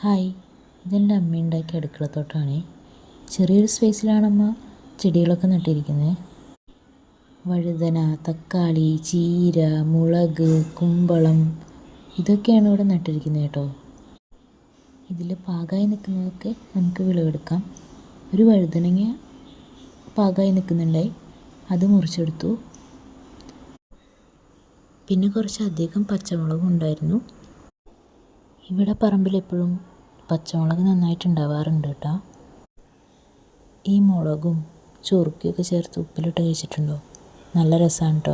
Hi, ഇതെൻ്റെ അമ്മ ഉണ്ടാക്കിയ അടുക്കളത്തോട്ടമാണേ. ചെറിയൊരു സ്പേസിലാണ് അമ്മ ചെടികളൊക്കെ നട്ടിരിക്കുന്നത്. വഴുതന, തക്കാളി, ചീര, മുളക്, കുമ്പളം ഇതൊക്കെയാണ് ഇവിടെ നട്ടിരിക്കുന്നത് കേട്ടോ. ഇതിൽ പാകമായി നിൽക്കുന്നതൊക്കെ നമുക്ക് വിളവെടുക്കാം. ഒരു വഴുതനങ്ങ പാകമായി നിൽക്കുന്നുണ്ടായി, അത് മുറിച്ചെടുത്തു. പിന്നെ കുറച്ചധികം പച്ചമുളകും ഉണ്ടായിരുന്നു. ഇവിടെ പറമ്പിൽ എപ്പോഴും പച്ചമുളക് നന്നായിട്ടുണ്ടാവാറുണ്ട് കേട്ടോ. ഈ മുളകും ചൊറുക്കിയൊക്കെ ചേർത്ത് ഉപ്പിലിട്ട് കഴിച്ചിട്ടുണ്ടോ? നല്ല രസമാണ് കേട്ടോ.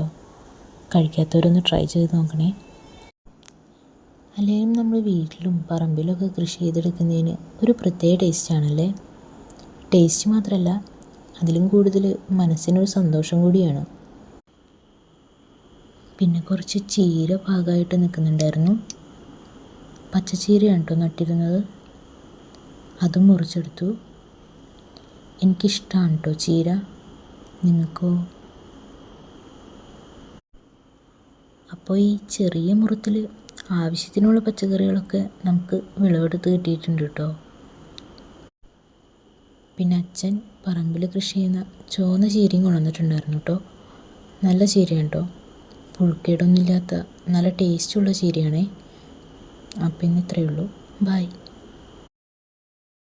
കഴിക്കാത്തവരൊന്ന് ട്രൈ ചെയ്ത് നോക്കണേ. അല്ലെങ്കിൽ നമ്മൾ വീട്ടിലും പറമ്പിലൊക്കെ കൃഷി ചെയ്തെടുക്കുന്നതിന് ഒരു പ്രത്യേക ടേസ്റ്റാണല്ലേ. ടേസ്റ്റ് മാത്രമല്ല, അതിലും കൂടുതൽ മനസ്സിനൊരു സന്തോഷം കൂടിയാണ്. പിന്നെ കുറച്ച് ചീര പാകമായിട്ട് നിൽക്കുന്നുണ്ടായിരുന്നു. പച്ചച്ചീരയാണ് കേട്ടോ നട്ടിരുന്നത്, അതും മുറിച്ചെടുത്തു. എനിക്കിഷ്ടമാണ് കേട്ടോ ചീര. നിങ്ങൾക്കോ? അപ്പോൾ ഈ ചെറിയ മുറത്തിൽ ആവശ്യത്തിനുള്ള പച്ചക്കറികളൊക്കെ നമുക്ക് വിളവെടുത്ത് കിട്ടിയിട്ടുണ്ട് കേട്ടോ. പിന്നെ അച്ഛൻ പറമ്പിൽ കൃഷി ചെയ്യുന്ന ചുവന്ന ചീരയും കൊണ്ടുവന്നിട്ടുണ്ടായിരുന്നു കേട്ടോ. നല്ല ചീരയാണ് കേട്ടോ, പുഴുക്കേടൊന്നുമില്ലാത്ത നല്ല ടേസ്റ്റുള്ള ചീരയാണേ. അപ്പം ഇന്ന് ഇത്രയേ ഉള്ളൂ. ബൈ.